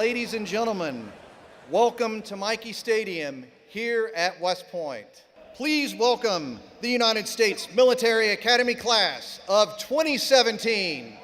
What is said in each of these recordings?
ladies and gentlemen, welcome to Michie Stadium here at West Point. Please welcome the United States Military Academy Class of 2017.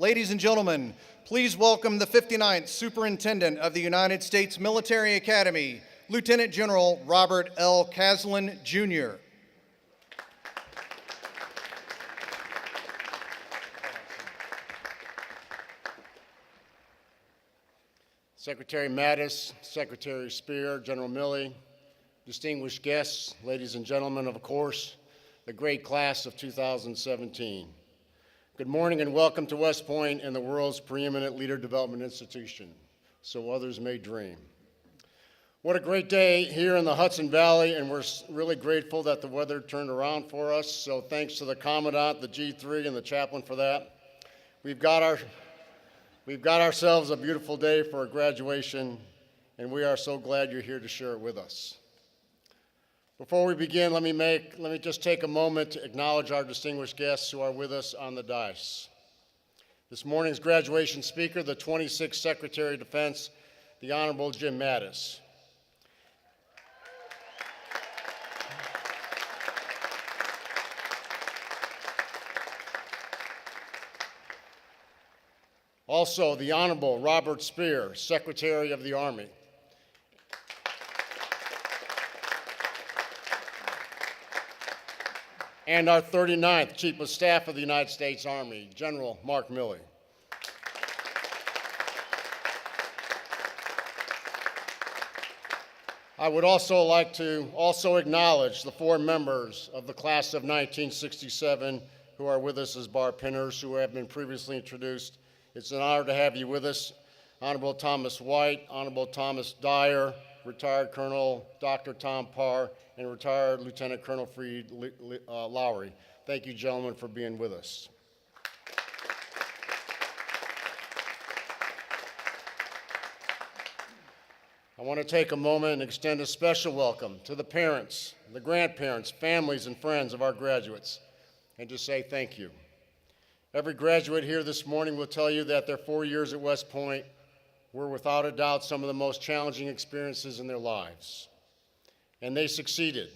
Ladies and gentlemen, please welcome the 59th Superintendent of the United States Military Academy, Lieutenant General Robert L. Caslen, Jr. Secretary Mattis, Secretary Spear, General Milley, distinguished guests, ladies and gentlemen, of course, the great class of 2017. Good morning and welcome to West Point and the world's preeminent leader development institution, so others may dream. What a great day here in the Hudson Valley, and we're really grateful that the weather turned around for us, so thanks to the Commandant, the G3, and the chaplain for that. We've got ourselves a beautiful day for a graduation, and we are so glad you're here to share it with us. Before we begin, let me just take a moment to acknowledge our distinguished guests who are with us on the dais. This morning's graduation speaker, the 26th Secretary of Defense, the Honorable Jim Mattis. Also, the Honorable Robert Spear, Secretary of the Army. And our 39th Chief of Staff of the United States Army, General Mark Milley. I would also like to acknowledge the 4 members of the class of 1967 who are with us as bar pinners, who have been previously introduced. It's an honor to have you with us. Honorable Thomas White, Honorable Thomas Dyer, retired Colonel Dr. Tom Parr, and retired Lieutenant Colonel Freed Lowry. Thank you, gentlemen, for being with us. I want to take a moment and extend a special welcome to the parents, the grandparents, families, and friends of our graduates, and to say thank you. Every graduate here this morning will tell you that their 4 years at West Point were without a doubt some of the most challenging experiences in their lives. And they succeeded.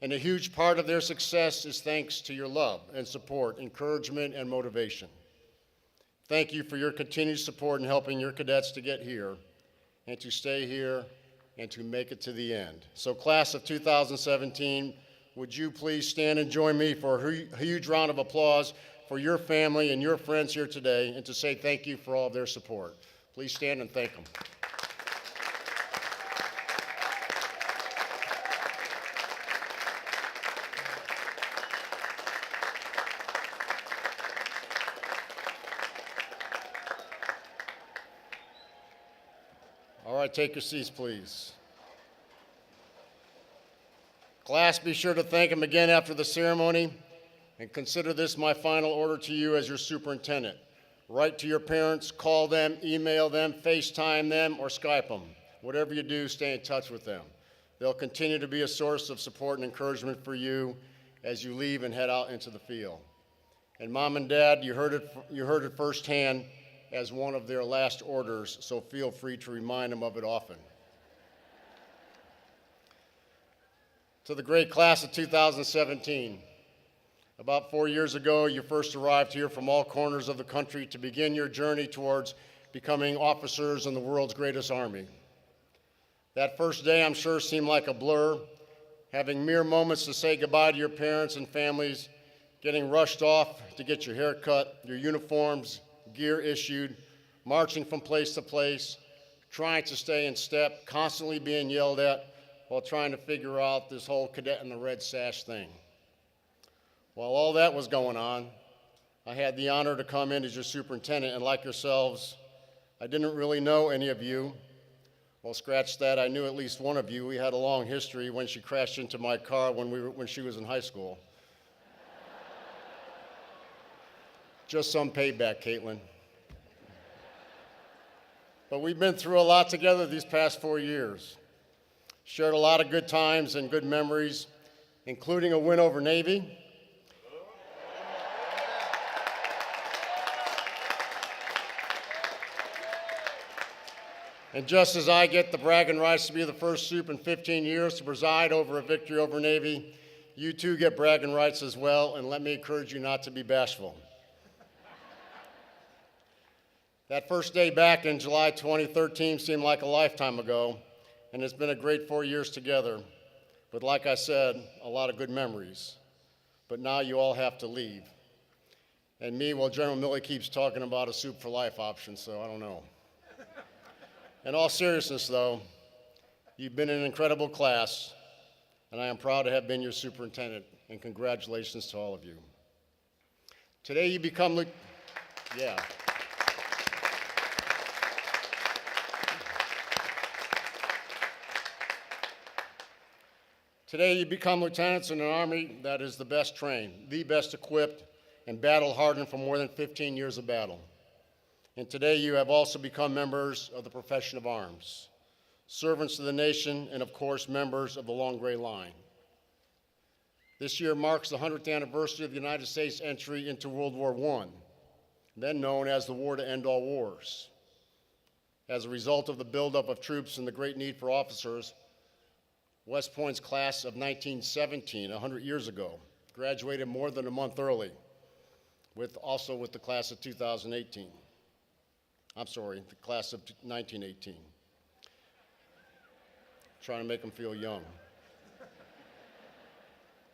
And a huge part of their success is thanks to your love and support, encouragement, and motivation. Thank you for your continued support in helping your cadets to get here and to stay here and to make it to the end. So class of 2017, would you please stand and join me for a huge round of applause for your family and your friends here today, and to say thank you for all of their support. Please stand and thank them. All right, take your seats, please. Class, be sure to thank them again after the ceremony. And consider this my final order to you as your superintendent. Write to your parents, call them, email them, FaceTime them, or Skype them. Whatever you do, stay in touch with them. They'll continue to be a source of support and encouragement for you as you leave and head out into the field. And Mom and Dad, you heard it firsthand as one of their last orders, so feel free to remind them of it often. To the great class of 2017, about 4 years ago, you first arrived here from all corners of the country to begin your journey towards becoming officers in the world's greatest army. That first day, I'm sure, seemed like a blur, having mere moments to say goodbye to your parents and families, getting rushed off to get your hair cut, your uniforms, gear issued, marching from place to place, trying to stay in step, constantly being yelled at while trying to figure out this whole cadet in the red sash thing. While all that was going on, I had the honor to come in as your superintendent, and like yourselves, I didn't really know any of you. Well, scratch that, I knew at least one of you. We had a long history when she crashed into my car when she was in high school. Just some payback, Caitlin. But we've been through a lot together these past 4 years. Shared a lot of good times and good memories, including a win over Navy. And just as I get the bragging rights to be the first Sup in 15 years to preside over a victory over Navy, you too get bragging rights as well, and let me encourage you not to be bashful. That first day back in July 2013 seemed like a lifetime ago, and it's been a great 4 years together. But like I said, a lot of good memories. But now you all have to leave. And me, well, General Milley keeps talking about a soup for life option, so I don't know. In all seriousness, though, you've been an incredible class, and I am proud to have been your superintendent, and congratulations to all of you. Today you become, yeah. Today you become lieutenants in an Army that is the best trained, the best equipped, and battle-hardened for more than 15 years of battle. And today you have also become members of the profession of arms, servants of the nation, and of course, members of the Long Gray Line. This year marks the 100th anniversary of the United States' entry into World War I, then known as the War to End All Wars. As a result of the buildup of troops and the great need for officers, West Point's class of 1917, 100 years ago, graduated more than a month early, also with the class of 2018. I'm sorry, the class of 1918. Trying to make them feel young.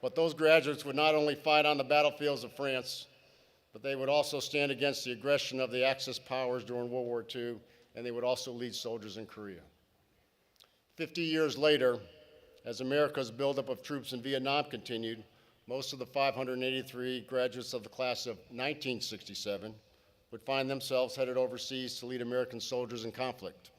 But those graduates would not only fight on the battlefields of France, but they would also stand against the aggression of the Axis powers during World War II, and they would also lead soldiers in Korea. 50 years later, as America's buildup of troops in Vietnam continued, most of the 583 graduates of the class of 1967 would find themselves headed overseas to lead American soldiers in conflict.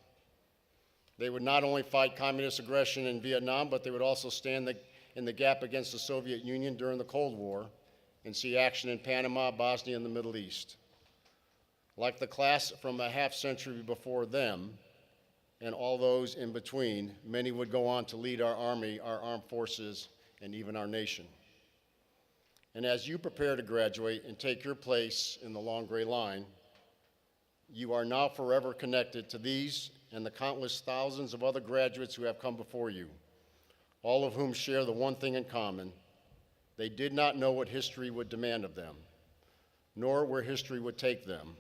They would not only fight communist aggression in Vietnam, but they would also stand in the gap against the Soviet Union during the Cold War and see action in Panama, Bosnia, and the Middle East. Like the class from a half century before them, and all those in between, many would go on to lead our Army, our armed forces, and even our nation. And as you prepare to graduate and take your place in the Long Gray Line, you are now forever connected to these and the countless thousands of other graduates who have come before you, all of whom share the one thing in common: they did not know what history would demand of them, nor where history would take them,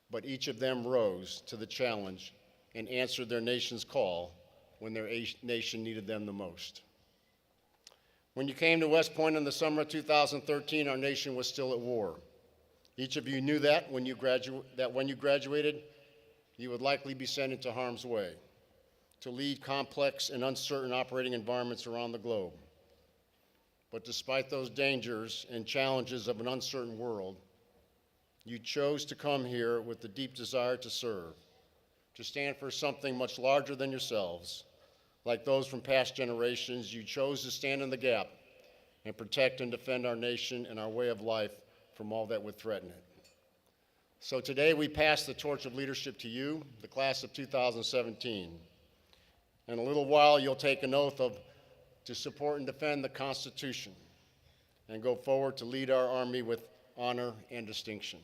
but each of them rose to the challenge and answered their nation's call when their nation needed them the most. When you came to West Point in the summer of 2013, our nation was still at war. Each of you knew that when you graduated, you would likely be sent into harm's way to lead complex and uncertain operating environments around the globe. But despite those dangers and challenges of an uncertain world, you chose to come here with the deep desire to serve, to stand for something much larger than yourselves. Like those from past generations, you chose to stand in the gap and protect and defend our nation and our way of life from all that would threaten it. So today we pass the torch of leadership to you, the class of 2017. In a little while, you'll take an oath to support and defend the Constitution and go forward to lead our Army with honor and distinction.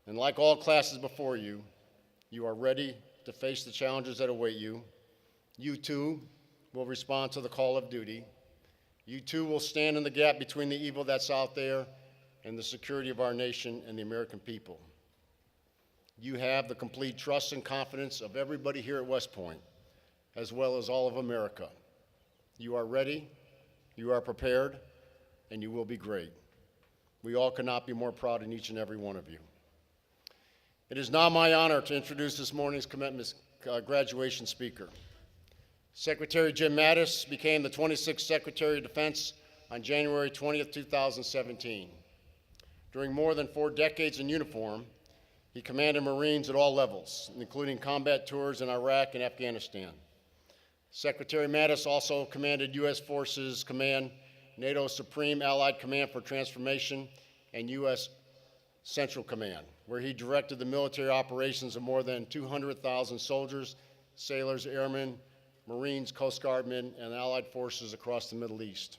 And like all classes before you, you are ready to face the challenges that await you. You too will respond to the call of duty. You too will stand in the gap between the evil that's out there and the security of our nation and the American people. You have the complete trust and confidence of everybody here at West Point, as well as all of America. You are ready, you are prepared, and you will be great. We all could not be more proud in each and every one of you. It is now my honor to introduce this morning's graduation speaker. Secretary Jim Mattis became the 26th Secretary of Defense on January 20th, 2017. During more than 4 decades in uniform, he commanded Marines at all levels, including combat tours in Iraq and Afghanistan. Secretary Mattis also commanded U.S. Forces Command, NATO's Supreme Allied Command for Transformation, and U.S. Central Command, where he directed the military operations of more than 200,000 soldiers, sailors, airmen, Marines, Coast Guardmen, and Allied forces across the Middle East.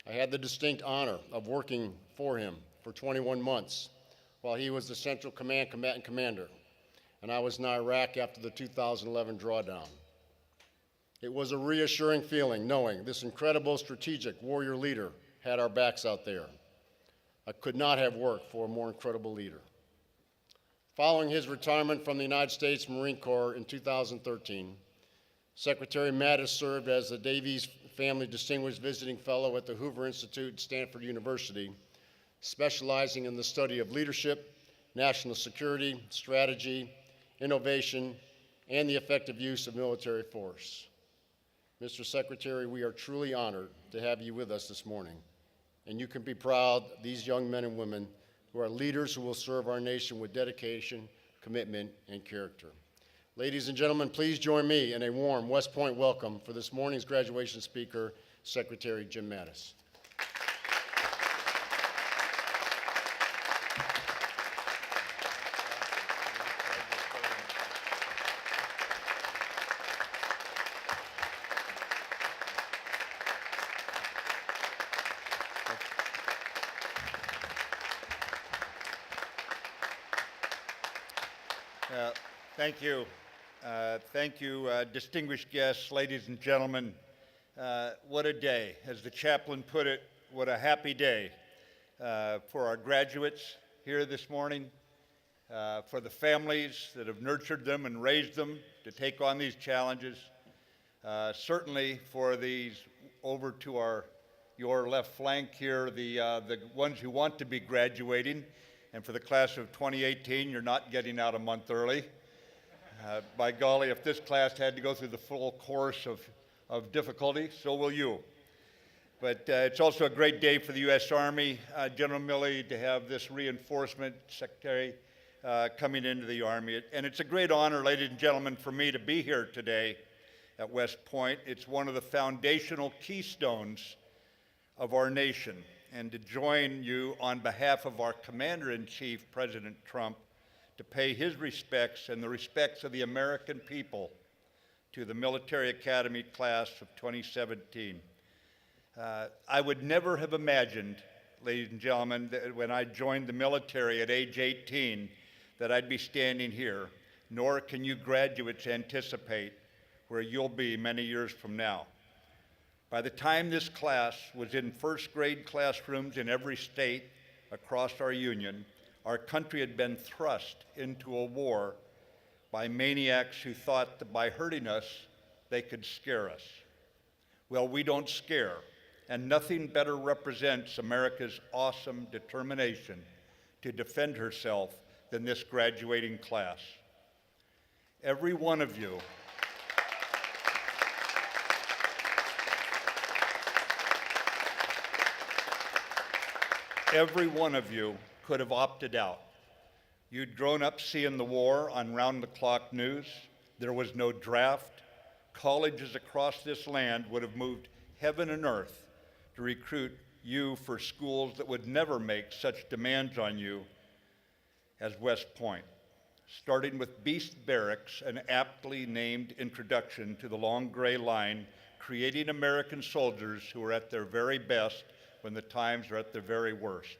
I had the distinct honor of working for him for 21 months while he was the Central Command Combatant Commander, and I was in Iraq after the 2011 drawdown. It was a reassuring feeling knowing this incredible strategic warrior leader had our backs out there. I could not have worked for a more incredible leader. Following his retirement from the United States Marine Corps in 2013, Secretary Mattis served as the Davies Family Distinguished Visiting Fellow at the Hoover Institute at Stanford University, specializing in the study of leadership, national security, strategy, innovation, and the effective use of military force. Mr. Secretary, we are truly honored to have you with us this morning, and you can be proud of these young men and women who are leaders who will serve our nation with dedication, commitment, and character. Ladies and gentlemen, please join me in a warm West Point welcome for this morning's graduation speaker, Secretary Jim Mattis. Thank you. Thank you, distinguished guests, ladies and gentlemen. What a day. As the chaplain put it, what a happy day for our graduates here this morning, for the families that have nurtured them and raised them to take on these challenges, certainly for these over to your left flank here, the ones who want to be graduating, and for the class of 2018, you're not getting out a month early. By golly, if this class had to go through the full course of difficulty, so will you. But it's also a great day for the U.S. Army, General Milley, to have this reinforcement secretary coming into the Army. And it's a great honor, ladies and gentlemen, for me to be here today at West Point. It's one of the foundational keystones of our nation. And to join you on behalf of our Commander-in-Chief, President Trump, to pay his respects and the respects of the American people to the Military Academy class of 2017. I would never have imagined, ladies and gentlemen, that when I joined the military at age 18, that I'd be standing here, nor can you graduates anticipate where you'll be many years from now. By the time this class was in first grade classrooms in every state across our union, our country had been thrust into a war by maniacs who thought that by hurting us, they could scare us. Well, we don't scare, and nothing better represents America's awesome determination to defend herself than this graduating class. Every one of you could have opted out. You'd grown up seeing the war on round-the-clock news. There was no draft. Colleges across this land would have moved heaven and earth to recruit you for schools that would never make such demands on you as West Point. Starting with Beast Barracks, an aptly named introduction to the long gray line, creating American soldiers who are at their very best when the times are at their very worst.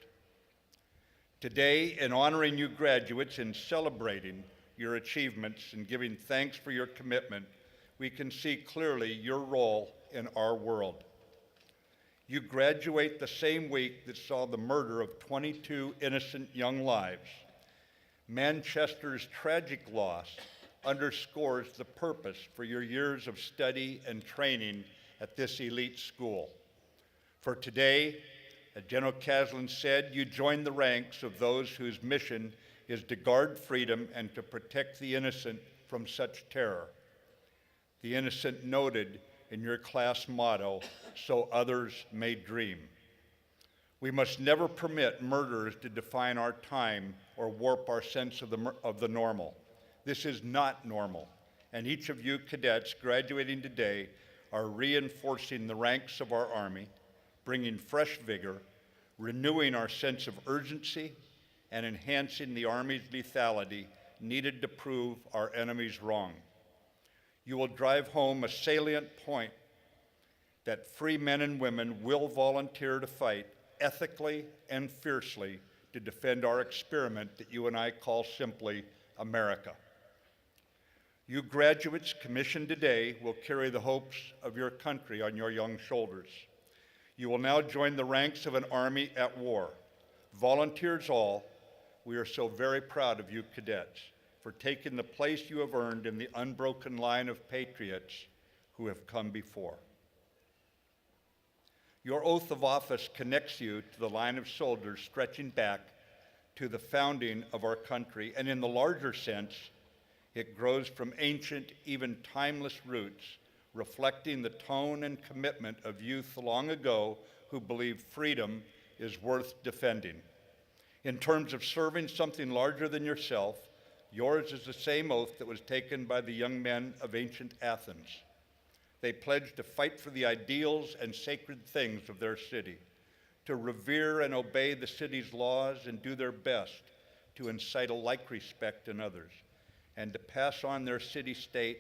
Today, in honoring you graduates and celebrating your achievements and giving thanks for your commitment, we can see clearly your role in our world. You graduate the same week that saw the murder of 22 innocent young lives. Manchester's tragic loss underscores the purpose for your years of study and training at this elite school. For today, as General Caslen said, you join the ranks of those whose mission is to guard freedom and to protect the innocent from such terror. The innocent noted in your class motto, so others may dream. We must never permit murderers to define our time or warp our sense of the normal. This is not normal, and each of you cadets graduating today are reinforcing the ranks of our Army, bringing fresh vigor, renewing our sense of urgency, and enhancing the Army's lethality needed to prove our enemies wrong. You will drive home a salient point that free men and women will volunteer to fight ethically and fiercely to defend our experiment that you and I call simply America. You graduates commissioned today will carry the hopes of your country on your young shoulders. You will now join the ranks of an Army at war. Volunteers all, we are so very proud of you cadets for taking the place you have earned in the unbroken line of patriots who have come before. Your oath of office connects you to the line of soldiers stretching back to the founding of our country, and in the larger sense, it grows from ancient, even timeless roots, reflecting the tone and commitment of youth long ago who believed freedom is worth defending. In terms of serving something larger than yourself, yours is the same oath that was taken by the young men of ancient Athens. They pledged to fight for the ideals and sacred things of their city, to revere and obey the city's laws and do their best to incite a like respect in others, and to pass on their city-state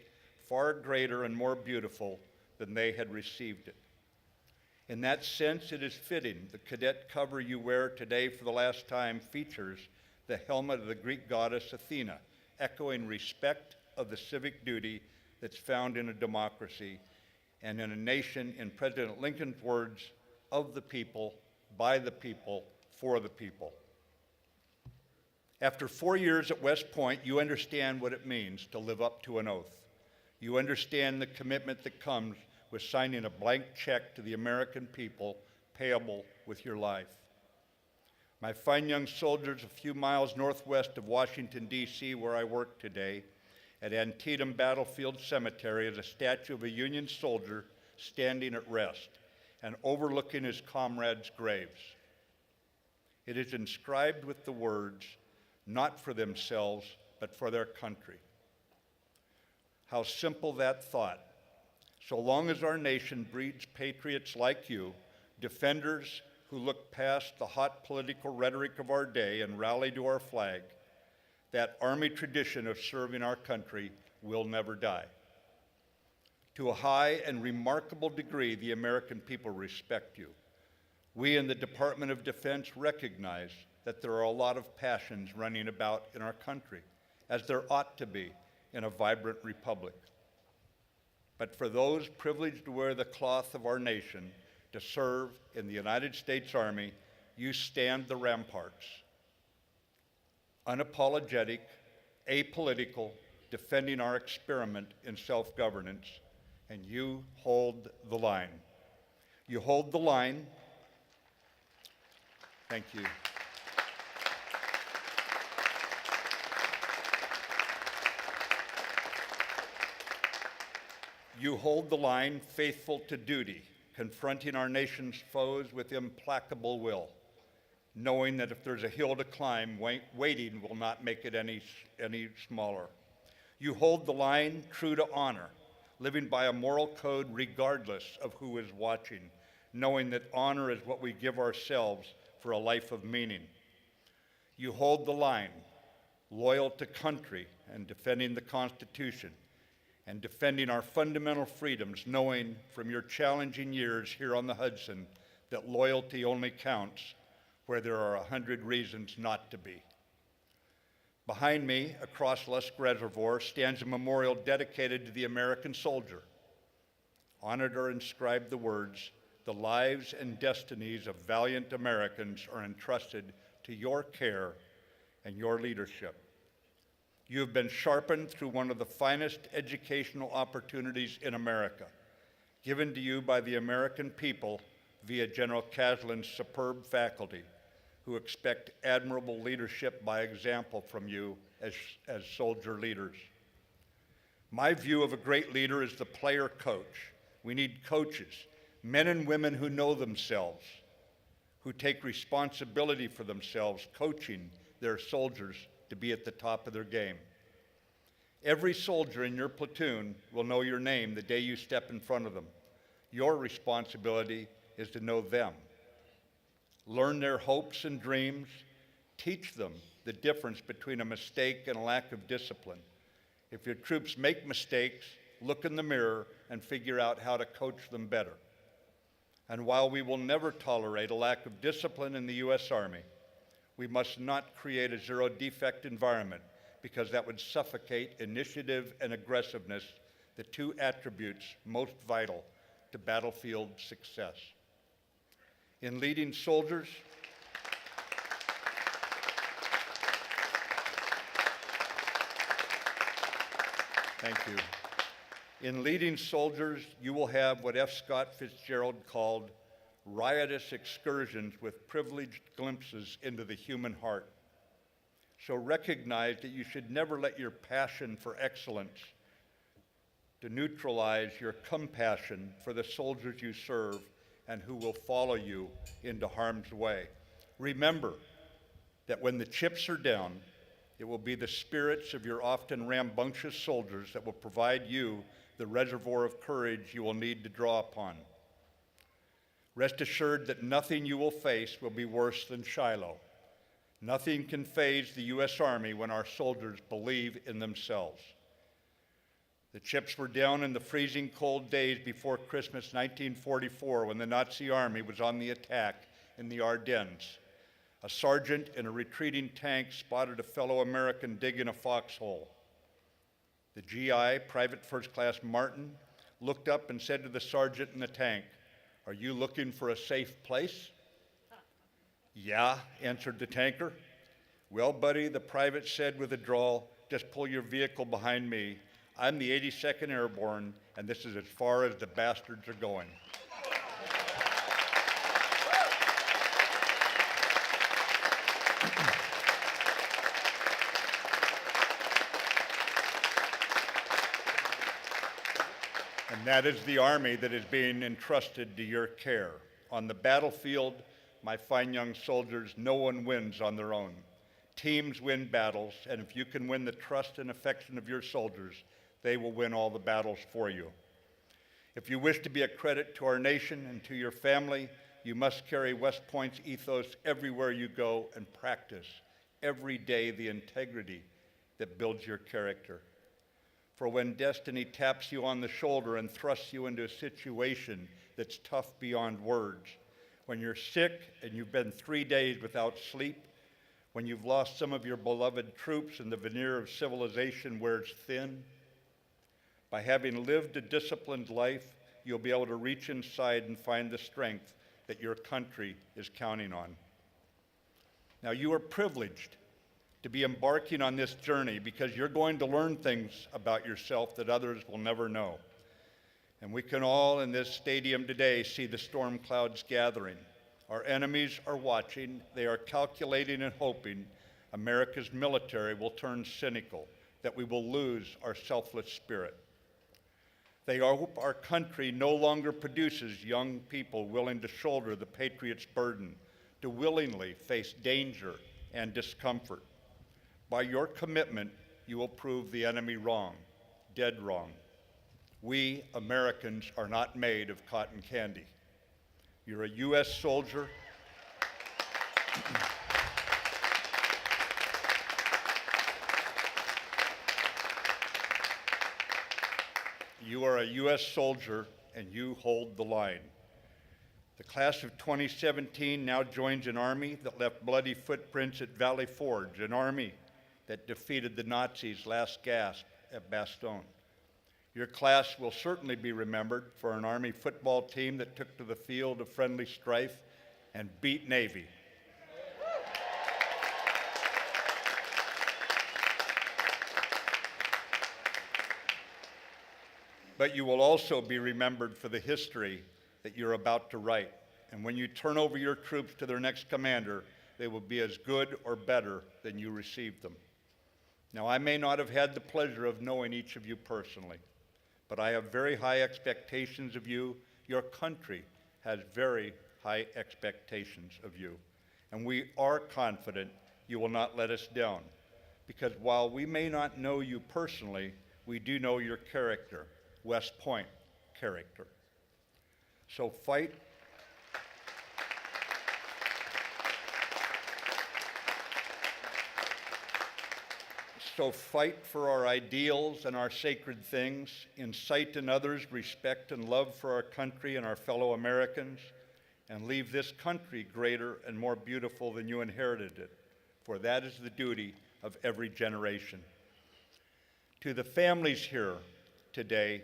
far greater and more beautiful than they had received it. In that sense, it is fitting the cadet cover you wear today for the last time features the helmet of the Greek goddess Athena, echoing respect of the civic duty that's found in a democracy and in a nation, in President Lincoln's words, of the people, by the people, for the people. After 4 years at West Point, you understand what it means to live up to an oath. You understand the commitment that comes with signing a blank check to the American people, payable with your life. My fine young soldiers, a few miles northwest of Washington, D.C., where I work today, at Antietam Battlefield Cemetery is a statue of a Union soldier standing at rest and overlooking his comrades' graves. It is inscribed with the words, "Not for themselves, but for their country." How simple that thought. So long as our nation breeds patriots like you, defenders who look past the hot political rhetoric of our day and rally to our flag, that Army tradition of serving our country will never die. To a high and remarkable degree, the American people respect you. We in the Department of Defense recognize that there are a lot of passions running about in our country, as there ought to be in a vibrant republic. But for those privileged to wear the cloth of our nation, to serve in the United States Army, you stand the ramparts. Unapologetic, apolitical, defending our experiment in self-governance, and you hold the line. You hold the line. Thank you. You hold the line faithful to duty, confronting our nation's foes with implacable will, knowing that if there's a hill to climb, waiting will not make it any smaller. You hold the line true to honor, living by a moral code regardless of who is watching, knowing that honor is what we give ourselves for a life of meaning. You hold the line, loyal to country and defending the Constitution, and defending our fundamental freedoms, knowing from your challenging years here on the Hudson that loyalty only counts where there are 100 reasons not to be. Behind me, across Lusk Reservoir, stands a memorial dedicated to the American soldier. On it are inscribed the words, "The lives and destinies of valiant Americans are entrusted to your care and your leadership." You have been sharpened through one of the finest educational opportunities in America, given to you by the American people via General Caslin's superb faculty, who expect admirable leadership by example from you as soldier leaders. My view of a great leader is the player coach. We need coaches, men and women who know themselves, who take responsibility for themselves, coaching their soldiers to be at the top of their game. Every soldier in your platoon will know your name the day you step in front of them. Your responsibility is to know them. Learn their hopes and dreams. Teach them the difference between a mistake and a lack of discipline. If your troops make mistakes, look in the mirror and figure out how to coach them better. And while we will never tolerate a lack of discipline in the U.S. Army, we must not create a zero-defect environment, because that would suffocate initiative and aggressiveness, the two attributes most vital to battlefield success. In leading soldiers, Thank you. In leading soldiers, you will have what F. Scott Fitzgerald called riotous excursions with privileged glimpses into the human heart. So recognize that you should never let your passion for excellence to neutralize your compassion for the soldiers you serve and who will follow you into harm's way. Remember that when the chips are down, it will be the spirits of your often rambunctious soldiers that will provide you the reservoir of courage you will need to draw upon. Rest assured that nothing you will face will be worse than Shiloh. Nothing can faze the U.S. Army when our soldiers believe in themselves. The chips were down in the freezing cold days before Christmas 1944 when the Nazi Army was on the attack in the Ardennes. A sergeant in a retreating tank spotted a fellow American digging a foxhole. The GI, Private First Class Martin, looked up and said to the sergeant in the tank, "Are you looking for a safe place?" "Yeah," answered the tanker. "Well, buddy," the private said with a drawl, "just pull your vehicle behind me. I'm the 82nd Airborne, and this is as far as the bastards are going." And that is the Army that is being entrusted to your care. On the battlefield, my fine young soldiers, no one wins on their own. Teams win battles, and if you can win the trust and affection of your soldiers, they will win all the battles for you. If you wish to be a credit to our nation and to your family, you must carry West Point's ethos everywhere you go and practice every day the integrity that builds your character. For when destiny taps you on the shoulder and thrusts you into a situation that's tough beyond words, when you're sick and you've been 3 days without sleep, when you've lost some of your beloved troops and the veneer of civilization wears thin, by having lived a disciplined life, you'll be able to reach inside and find the strength that your country is counting on. Now, you are privileged to be embarking on this journey because you're going to learn things about yourself that others will never know. And we can all in this stadium today see the storm clouds gathering. Our enemies are watching. They are calculating and hoping America's military will turn cynical, that we will lose our selfless spirit. They hope our country no longer produces young people willing to shoulder the patriot's burden, to willingly face danger and discomfort. By your commitment, you will prove the enemy wrong, dead wrong. We Americans are not made of cotton candy. You're a U.S. soldier. You are a U.S. soldier, and you hold the line. The class of 2017 now joins an army that left bloody footprints at Valley Forge, an army that defeated the Nazis' last gasp at Bastogne. Your class will certainly be remembered for an Army football team that took to the field of friendly strife and beat Navy. But you will also be remembered for the history that you're about to write. And when you turn over your troops to their next commander, they will be as good or better than you received them. Now, I may not have had the pleasure of knowing each of you personally, but I have very high expectations of you. Your country has very high expectations of you. And we are confident you will not let us down, because while we may not know you personally, we do know your character, West Point character. So fight. So fight for our ideals and our sacred things, incite in others respect and love for our country and our fellow Americans, and leave this country greater and more beautiful than you inherited it, for that is the duty of every generation. To the families here today,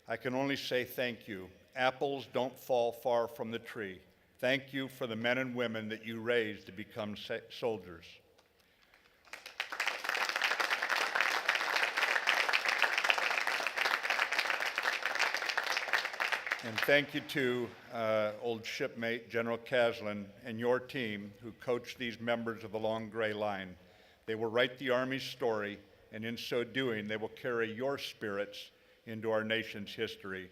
I can only say thank you. Apples don't fall far from the tree. Thank you for the men and women that you raised to become soldiers. And thank you to old shipmate General Caslin and your team who coached these members of the Long Gray Line. They will write the Army's story, and in so doing, they will carry your spirits into our nation's history.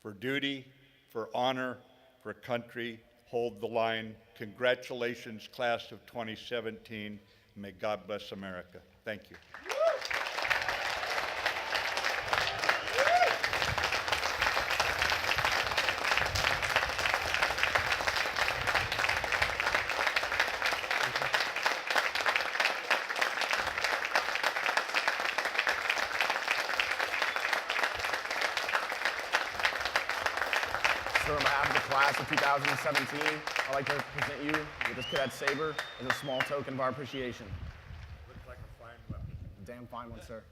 For duty, for honor, for country, hold the line. Congratulations, class of 2017. May God bless America. Thank you. So on behalf of the class of 2017, I'd like to present you with this cadet saber as a small token of our appreciation. Looks like a fine weapon. Damn fine one, sir.